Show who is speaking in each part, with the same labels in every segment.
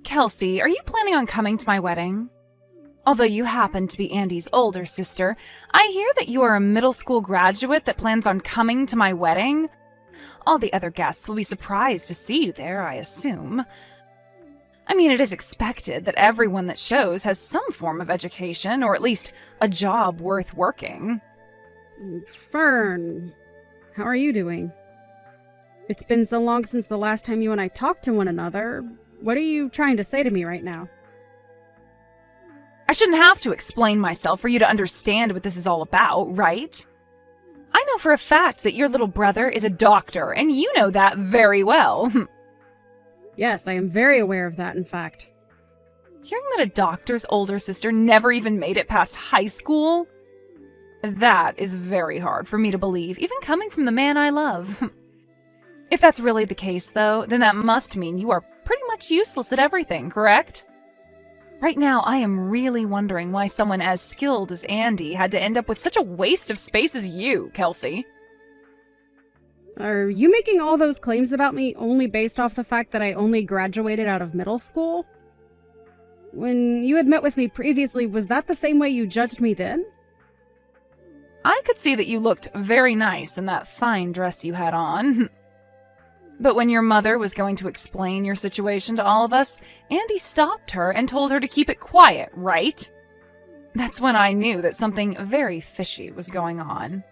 Speaker 1: Kelsey, are you planning on coming to my wedding? Although you happen to be Andy's older sister, I hear that you are a middle school graduate that plans on coming to my wedding. All the other guests will be surprised to see you there, I assume. I mean, it is expected that everyone that shows has some form of education, or at least a job worth working.
Speaker 2: Fern, how are you doing? It's been so long since the last time you and I talked to one another. What are you trying to say to me right now?
Speaker 1: I shouldn't have to explain myself for you to understand what this is all about, right? I know for a fact that your little brother is a doctor, and you know that very well.
Speaker 2: Yes, I am very aware of that, in fact.
Speaker 1: Hearing that a doctor's older sister never even made it past high school? That is very hard for me to believe, even coming from the man I love. If that's really the case, though, then that must mean you are pretty much useless at everything, correct? Right now, I am really wondering why someone as skilled as Andy had to end up with such a waste of space as you, Kelsey.
Speaker 2: Are you making all those claims about me only based off the fact that I only graduated out of middle school? When you had met with me previously, was that the same way you judged me then?
Speaker 1: I could see that you looked very nice in that fine dress you had on. But when your mother was going to explain your situation to all of us, Andy stopped her and told her to keep it quiet, right? That's when I knew that something very fishy was going on.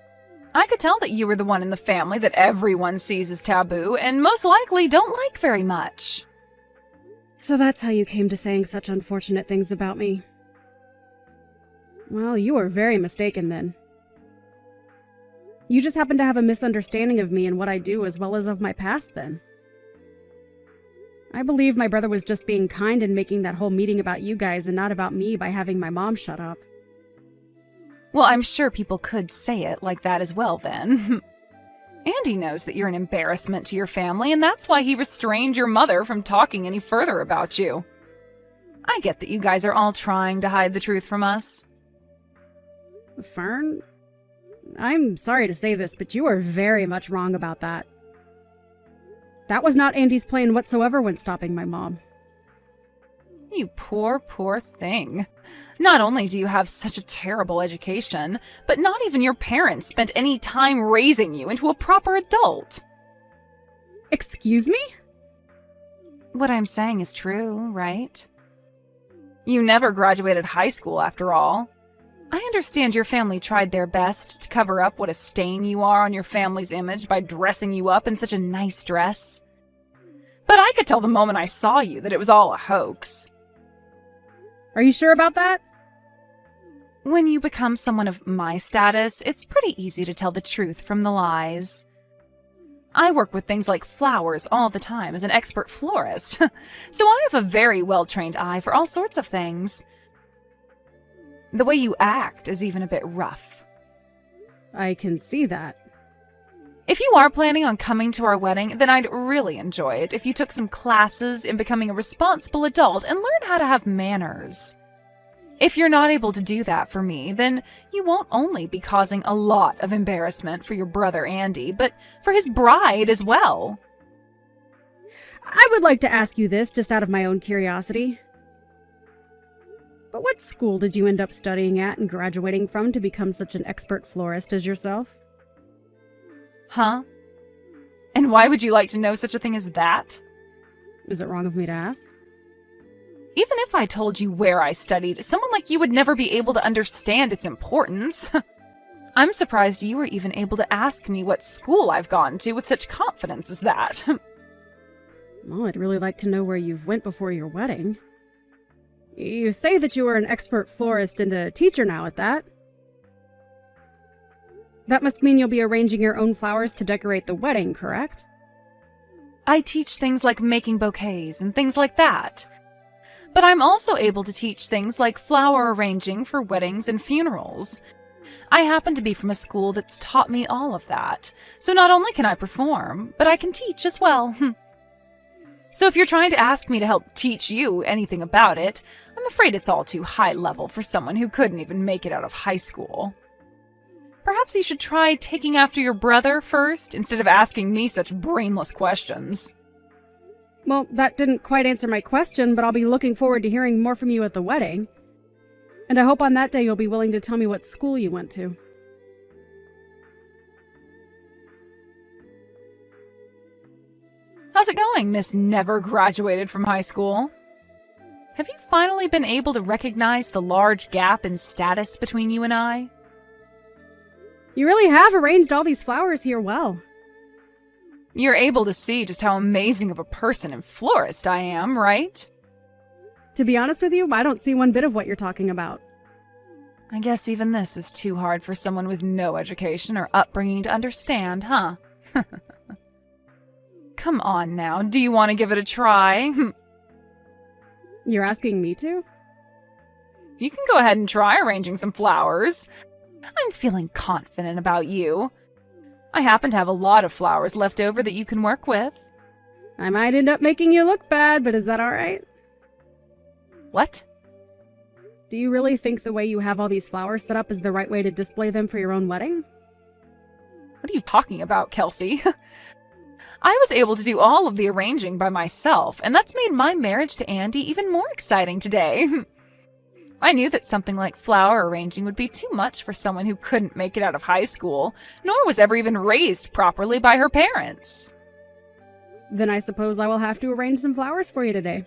Speaker 1: I could tell that you were the one in the family that everyone sees as taboo and most likely don't like very much.
Speaker 2: So that's how you came to saying such unfortunate things about me. Well, you were very mistaken then. You just happen to have a misunderstanding of me and what I do as well as of my past then. I believe my brother was just being kind and making that whole meeting about you guys and not about me by having my mom shut up.
Speaker 1: Well, I'm sure people could say it like that as well then. Andy knows that you're an embarrassment to your family, and that's why he restrained your mother from talking any further about you. I get that you guys are all trying to hide the truth from us.
Speaker 2: Fern, I'm sorry to say this, but you are very much wrong about that. That was not Andy's plan whatsoever when stopping my mom.
Speaker 1: You poor, poor thing. Not only do you have such a terrible education, but not even your parents spent any time raising you into a proper adult.
Speaker 2: Excuse me?
Speaker 1: What I'm saying is true, right? You never graduated high school, after all. I understand your family tried their best to cover up what a stain you are on your family's image by dressing you up in such a nice dress. But I could tell the moment I saw you that it was all a hoax.
Speaker 2: Are you sure about that?
Speaker 1: When you become someone of my status, it's pretty easy to tell the truth from the lies. I work with things like flowers all the time as an expert florist, so I have a very well-trained eye for all sorts of things. The way you act is even a bit rough.
Speaker 2: I can see that.
Speaker 1: If you are planning on coming to our wedding, then I'd really enjoy it if you took some classes in becoming a responsible adult and learn how to have manners. If you're not able to do that for me, then you won't only be causing a lot of embarrassment for your brother Andy, but for his bride as well.
Speaker 2: I would like to ask you this just out of my own curiosity. But what school did you end up studying at and graduating from to become such an expert florist as yourself?
Speaker 1: Huh? And why would you like to know such a thing as that?
Speaker 2: Is it wrong of me to ask?
Speaker 1: Even if I told you where I studied, someone like you would never be able to understand its importance. I'm surprised you were even able to ask me what school I've gone to with such confidence as that.
Speaker 2: Well, I'd really like to know where you've went before your wedding. You say that you are an expert florist and a teacher now at that. That must mean you'll be arranging your own flowers to decorate the wedding, correct?
Speaker 1: I teach things like making bouquets and things like that. But I'm also able to teach things like flower arranging for weddings and funerals. I happen to be from a school that's taught me all of that, so not only can I perform, but I can teach as well. So if you're trying to ask me to help teach you anything about it, I'm afraid it's all too high level for someone who couldn't even make it out of high school. Perhaps you should try taking after your brother first, instead of asking me such brainless questions.
Speaker 2: Well, that didn't quite answer my question, but I'll be looking forward to hearing more from you at the wedding. And I hope on that day you'll be willing to tell me what school you went to.
Speaker 1: How's it going, Miss Never Graduated from High School? Have you finally been able to recognize the large gap in status between you and I?
Speaker 2: You really have arranged all these flowers here well.
Speaker 1: You're able to see just how amazing of a person and florist I am, right?
Speaker 2: To be honest with you, I don't see one bit of what you're talking about.
Speaker 1: I guess even this is too hard for someone with no education or upbringing to understand, huh? Come on now, do you want to give it a try?
Speaker 2: You're asking me to?
Speaker 1: You can go ahead and try arranging some flowers. I'm feeling confident about you. I happen to have a lot of flowers left over that you can work with.
Speaker 2: I might end up making you look bad, but is that alright?
Speaker 1: What?
Speaker 2: Do you really think the way you have all these flowers set up is the right way to display them for your own wedding?
Speaker 1: What are you talking about, Kelsey? I was able to do all of the arranging by myself, and that's made my marriage to Andy even more exciting today. I knew that something like flower arranging would be too much for someone who couldn't make it out of high school, nor was ever even raised properly by her parents.
Speaker 2: Then I suppose I will have to arrange some flowers for you today.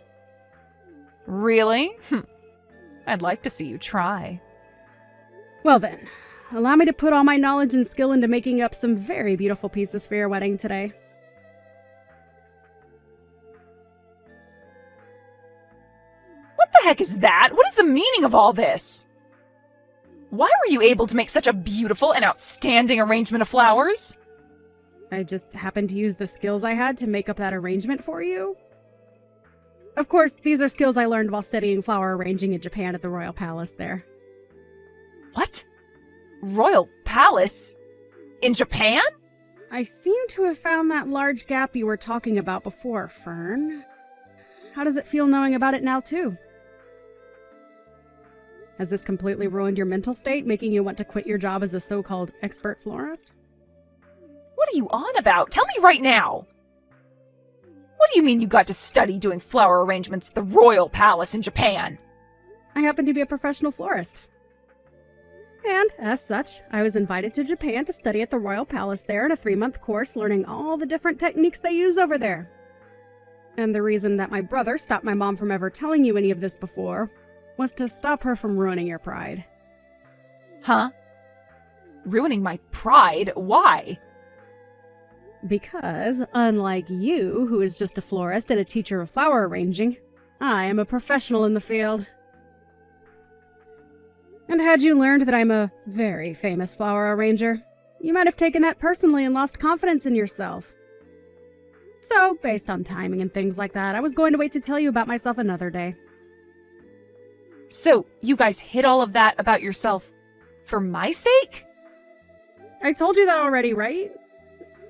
Speaker 1: Really? I'd like to see you try.
Speaker 2: Well then, allow me to put all my knowledge and skill into making up some very beautiful pieces for your wedding today.
Speaker 1: What the heck is that? What is the meaning of all this? Why were you able to make such a beautiful and outstanding arrangement of flowers?
Speaker 2: I just happened to use the skills I had to make up that arrangement for you. Of course, these are skills I learned while studying flower arranging in Japan at the Royal Palace there.
Speaker 1: What? Royal Palace? In Japan?
Speaker 2: I seem to have found that large gap you were talking about before, Fern. How does it feel knowing about it now, too? Has this completely ruined your mental state, making you want to quit your job as a so-called expert florist?
Speaker 1: What are you on about? Tell me right now! What do you mean you got to study doing flower arrangements at the Royal Palace in Japan?
Speaker 2: I happen to be a professional florist. And, as such, I was invited to Japan to study at the Royal Palace there in a 3-month course learning all the different techniques they use over there. And the reason that my brother stopped my mom from ever telling you any of this before was to stop her from ruining your pride.
Speaker 1: Huh? Ruining my pride? Why?
Speaker 2: Because, unlike you, who is just a florist and a teacher of flower arranging, I am a professional in the field. And had you learned that I'm a very famous flower arranger, you might have taken that personally and lost confidence in yourself. So, based on timing and things like that, I was going to wait to tell you about myself another day.
Speaker 1: So, you guys hid all of that about yourself for my sake?
Speaker 2: I told you that already, right?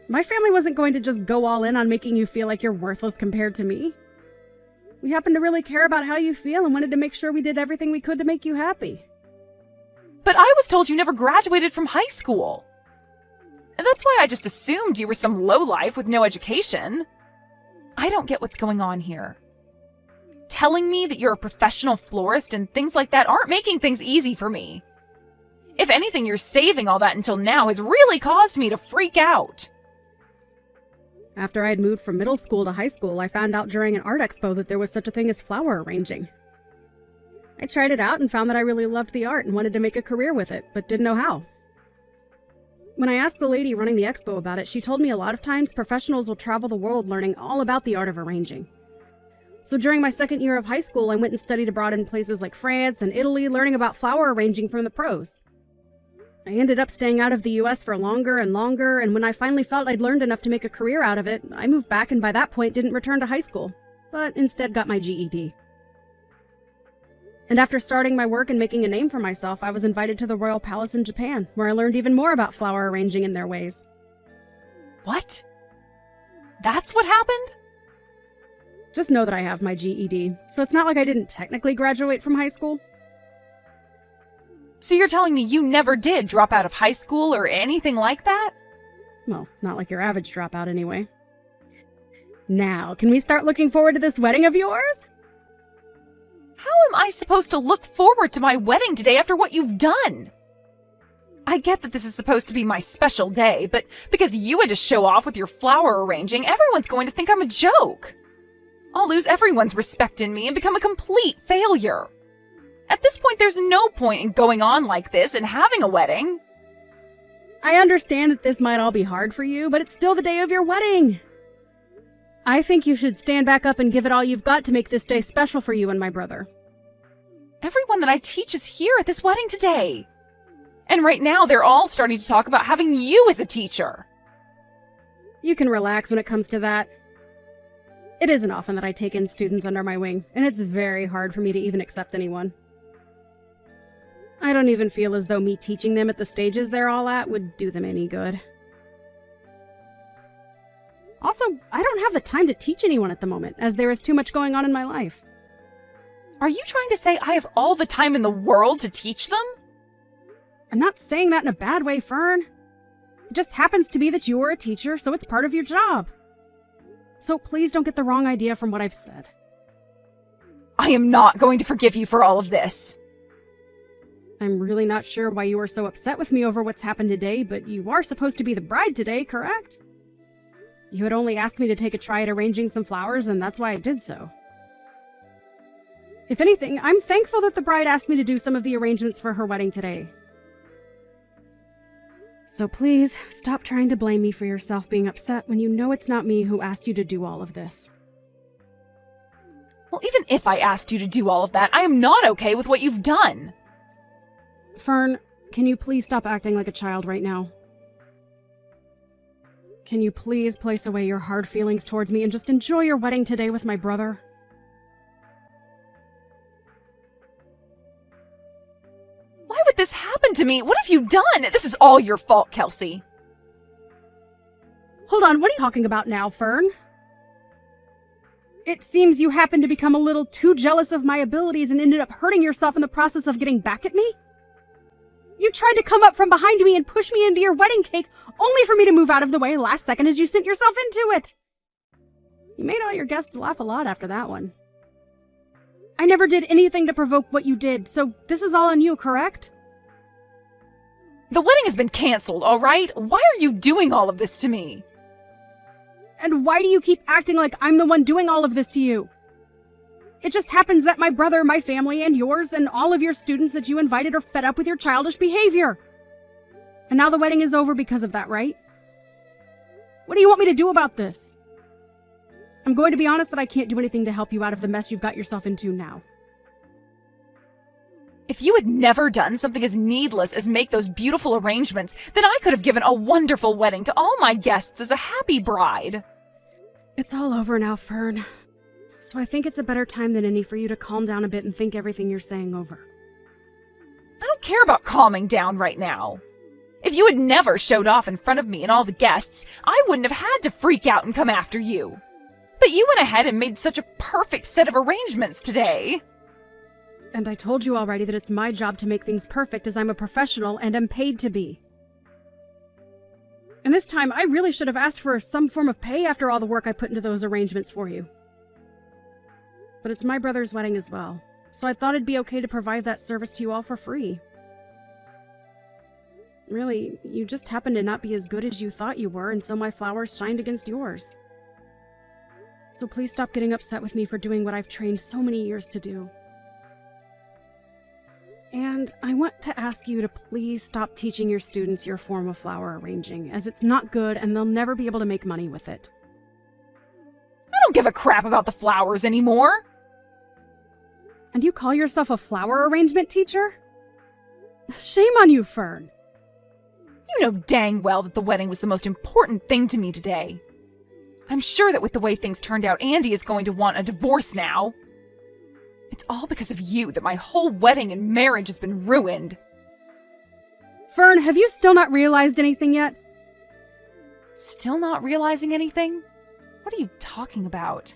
Speaker 2: My family wasn't going to just go all in on making you feel like you're worthless compared to me. We happen to really care about how you feel and wanted to make sure we did everything we could to make you happy.
Speaker 1: But I was told you never graduated from high school. And that's why I just assumed you were some lowlife with no education. I don't get what's going on here. Telling me that you're a professional florist and things like that aren't making things easy for me. If anything, your saving all that until now has really caused me to freak out.
Speaker 2: After I'd moved from middle school to high school, I found out during an art expo that there was such a thing as flower arranging. I tried it out and found that I really loved the art and wanted to make a career with it, but didn't know how. When I asked the lady running the expo about it, she told me a lot of times professionals will travel the world learning all about the art of arranging. So during my second year of high school, I went and studied abroad in places like France and Italy, learning about flower arranging from the pros. I ended up staying out of the US for longer and longer, and when I finally felt I'd learned enough to make a career out of it, I moved back and by that point didn't return to high school, but instead got my GED. And after starting my work and making a name for myself, I was invited to the Royal Palace in Japan, where I learned even more about flower arranging and their ways.
Speaker 1: What? That's what happened?
Speaker 2: Just know that I have my GED, so it's not like I didn't technically graduate from high school.
Speaker 1: So you're telling me you never did drop out of high school or anything like that?
Speaker 2: Well, not like your average dropout anyway. Now, can we start looking forward to this wedding of yours?
Speaker 1: How am I supposed to look forward to my wedding today after what you've done? I get that this is supposed to be my special day, but because you had to show off with your flower arranging, everyone's going to think I'm a joke. I'll lose everyone's respect in me and become a complete failure. At this point, there's no point in going on like this and having a wedding.
Speaker 2: I understand that this might all be hard for you, but it's still the day of your wedding. I think you should stand back up and give it all you've got to make this day special for you and my brother.
Speaker 1: Everyone that I teach is here at this wedding today. And right now, they're all starting to talk about having you as a teacher.
Speaker 2: You can relax when it comes to that. It isn't often that I take in students under my wing, and it's very hard for me to even accept anyone. I don't even feel as though me teaching them at the stages they're all at would do them any good. Also, I don't have the time to teach anyone at the moment, as there is too much going on in my life.
Speaker 1: Are you trying to say I have all the time in the world to teach them?
Speaker 2: I'm not saying that in a bad way, Fern. It just happens to be that you are a teacher, so it's part of your job. So please don't get the wrong idea from what I've said.
Speaker 1: I am not going to forgive you for all of this.
Speaker 2: I'm really not sure why you are so upset with me over what's happened today, but you are supposed to be the bride today, correct? You had only asked me to take a try at arranging some flowers, and that's why I did so. If anything, I'm thankful that the bride asked me to do some of the arrangements for her wedding today. So please, stop trying to blame me for yourself being upset when you know it's not me who asked you to do all of this.
Speaker 1: Well, even if I asked you to do all of that, I am not okay with what you've done.
Speaker 2: Fern, can you please stop acting like a child right now? Can you please place away your hard feelings towards me and just enjoy your wedding today with my brother?
Speaker 1: Why would this happen to me? What have you done? This is all your fault, Kelsey.
Speaker 2: Hold on, what are you talking about now, Fern? It seems you happened to become a little too jealous of my abilities and ended up hurting yourself in the process of getting back at me? You tried to come up from behind me and push me into your wedding cake, only for me to move out of the way last second as you sent yourself into it. You made all your guests laugh a lot after that one. I never did anything to provoke what you did, so this is all on you, correct?
Speaker 1: The wedding has been canceled, all right? Why are you doing all of this to me?
Speaker 2: And why do you keep acting like I'm the one doing all of this to you? It just happens that my brother, my family, and yours, and all of your students that you invited are fed up with your childish behavior. And now the wedding is over because of that, right? What do you want me to do about this? I'm going to be honest that I can't do anything to help you out of the mess you've got yourself into now.
Speaker 1: If you had never done something as needless as make those beautiful arrangements, then I could have given a wonderful wedding to all my guests as a happy bride.
Speaker 2: It's all over now, Fern. So I think it's a better time than any for you to calm down a bit and think everything you're saying over.
Speaker 1: I don't care about calming down right now. If you had never showed off in front of me and all the guests, I wouldn't have had to freak out and come after you. But you went ahead and made such a perfect set of arrangements today.
Speaker 2: And I told you already that it's my job to make things perfect as I'm a professional and am paid to be. And this time, I really should have asked for some form of pay after all the work I put into those arrangements for you. But it's my brother's wedding as well, so I thought it'd be okay to provide that service to you all for free. Really, you just happened to not be as good as you thought you were, and so my flowers shined against yours. So please stop getting upset with me for doing what I've trained so many years to do. And I want to ask you to please stop teaching your students your form of flower arranging, as it's not good and they'll never be able to make money with it.
Speaker 1: I don't give a crap about the flowers anymore.
Speaker 2: And you call yourself a flower arrangement teacher? Shame on you, Fern.
Speaker 1: You know dang well that the wedding was the most important thing to me today. I'm sure that with the way things turned out, Andy is going to want a divorce now. It's all because of you that my whole wedding and marriage has been ruined.
Speaker 2: Fern, have you still not realized anything yet?
Speaker 1: Still not realizing anything? What are you talking about?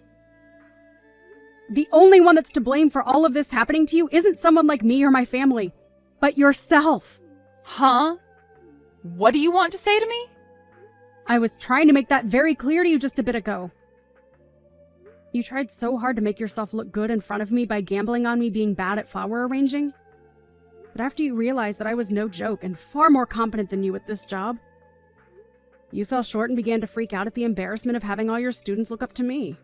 Speaker 2: The only one that's to blame for all of this happening to you isn't someone like me or my family, but yourself.
Speaker 1: Huh? What do you want to say to me?
Speaker 2: I was trying to make that very clear to you just a bit ago. You tried so hard to make yourself look good in front of me by gambling on me being bad at flower arranging. But after you realized that I was no joke and far more competent than you at this job, you fell short and began to freak out at the embarrassment of having all your students look up to me.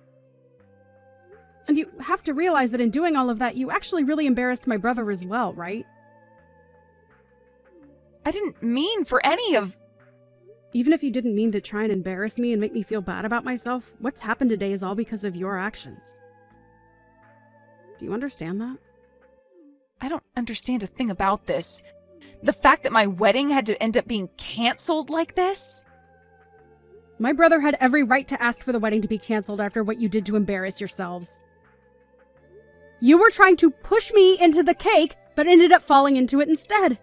Speaker 2: And you have to realize that in doing all of that, you actually really embarrassed my brother as well, right?
Speaker 1: I didn't mean for any of...
Speaker 2: Even if you didn't mean to try and embarrass me and make me feel bad about myself, what's happened today is all because of your actions. Do you understand that?
Speaker 1: I don't understand a thing about this. The fact that my wedding had to end up being canceled like this?
Speaker 2: My brother had every right to ask for the wedding to be canceled after what you did to embarrass yourselves. You were trying to push me into the cake, but ended up falling into it instead.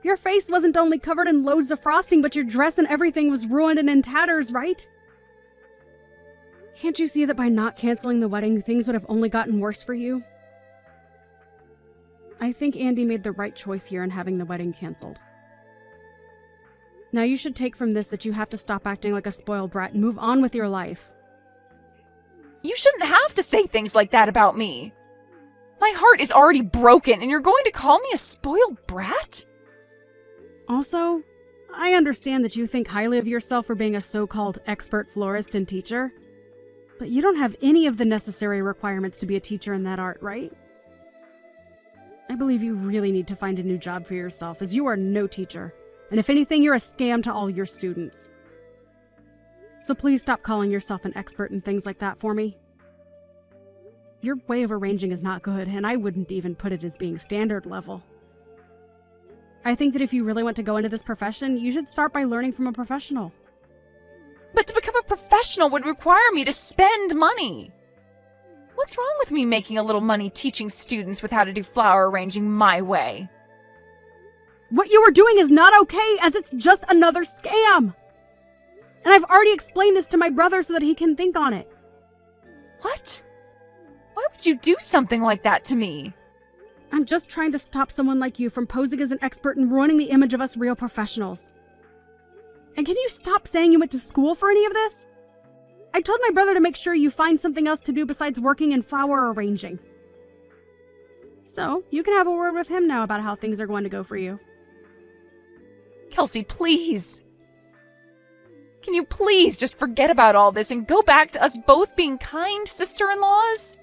Speaker 2: Your face wasn't only covered in loads of frosting, but your dress and everything was ruined and in tatters, right? Can't you see that by not canceling the wedding, things would have only gotten worse for you? I think Andy made the right choice here in having the wedding canceled. Now you should take from this that you have to stop acting like a spoiled brat and move on with your life.
Speaker 1: You shouldn't have to say things like that about me. My heart is already broken, and you're going to call me a spoiled brat?
Speaker 2: Also, I understand that you think highly of yourself for being a so-called expert florist and teacher, but you don't have any of the necessary requirements to be a teacher in that art, right? I believe you really need to find a new job for yourself, as you are no teacher, and if anything, you're a scam to all your students. So please stop calling yourself an expert in things like that for me. Your way of arranging is not good, and I wouldn't even put it as being standard level. I think that if you really want to go into this profession, you should start by learning from a professional.
Speaker 1: But to become a professional would require me to spend money. What's wrong with me making a little money teaching students with how to do flower arranging my way?
Speaker 2: What you are doing is not okay, as it's just another scam! And I've already explained this to my brother so that he can think on it.
Speaker 1: What? Why would you do something like that to me?
Speaker 2: I'm just trying to stop someone like you from posing as an expert and ruining the image of us real professionals. And can you stop saying you went to school for any of this? I told my brother to make sure you find something else to do besides working in flower arranging. So, you can have a word with him now about how things are going to go for you.
Speaker 1: Kelsey, please. Can you please just forget about all this and go back to us both being kind sister-in-laws?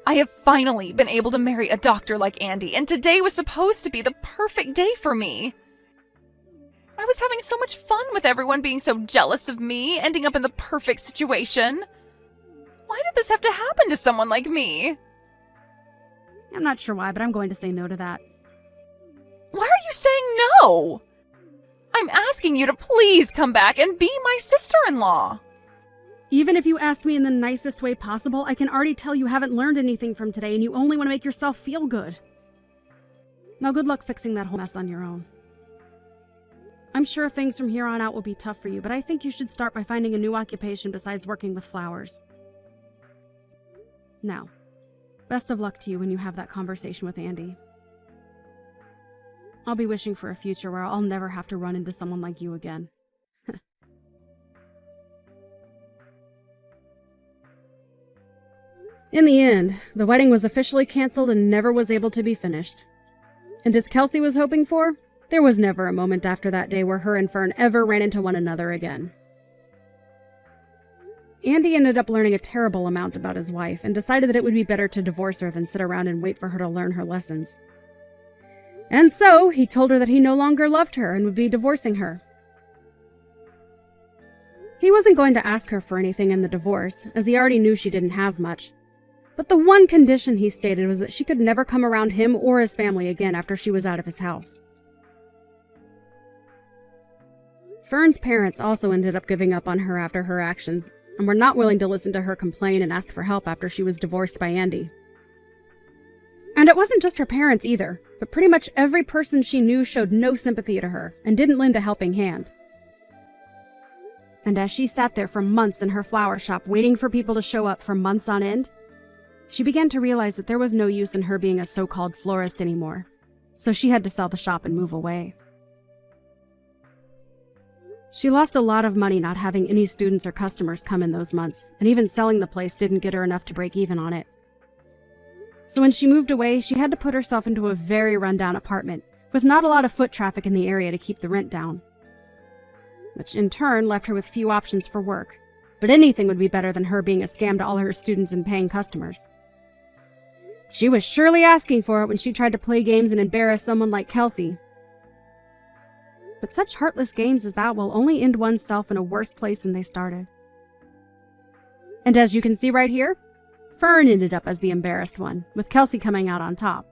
Speaker 1: I have finally been able to marry a doctor like Andy, and today was supposed to be the perfect day for me. I was having so much fun with everyone being so jealous of me, ending up in the perfect situation. Why did this have to happen to someone like me?
Speaker 2: I'm not sure why, but I'm going to say no to that.
Speaker 1: Why are you saying no? I'm asking you to please come back and be my sister-in-law.
Speaker 2: Even if you ask me in the nicest way possible, I can already tell you haven't learned anything from today and you only want to make yourself feel good. Now good luck fixing that whole mess on your own. I'm sure things from here on out will be tough for you, but I think you should start by finding a new occupation besides working with flowers. Now, best of luck to you when you have that conversation with Andy. I'll be wishing for a future where I'll never have to run into someone like you again. In the end, the wedding was officially canceled and never was able to be finished. And as Kelsey was hoping for, there was never a moment after that day where her and Fern ever ran into one another again. Andy ended up learning a terrible amount about his wife and decided that it would be better to divorce her than sit around and wait for her to learn her lessons. And so, he told her that he no longer loved her and would be divorcing her. He wasn't going to ask her for anything in the divorce, as he already knew she didn't have much. But the one condition he stated was that she could never come around him or his family again after she was out of his house. Fern's parents also ended up giving up on her after her actions, and were not willing to listen to her complain and ask for help after she was divorced by Andy. And it wasn't just her parents either, but pretty much every person she knew showed no sympathy to her and didn't lend a helping hand. And as she sat there for months in her flower shop waiting for people to show up for months on end, she began to realize that there was no use in her being a so-called florist anymore, so she had to sell the shop and move away. She lost a lot of money not having any students or customers come in those months, and even selling the place didn't get her enough to break even on it. So when she moved away, she had to put herself into a very rundown apartment, with not a lot of foot traffic in the area to keep the rent down. Which in turn left her with few options for work, but anything would be better than her being a scam to all her students and paying customers. She was surely asking for it when she tried to play games and embarrass someone like Kelsey. But such heartless games as that will only end oneself in a worse place than they started. And as you can see right here, Fern ended up as the embarrassed one, with Kelsey coming out on top.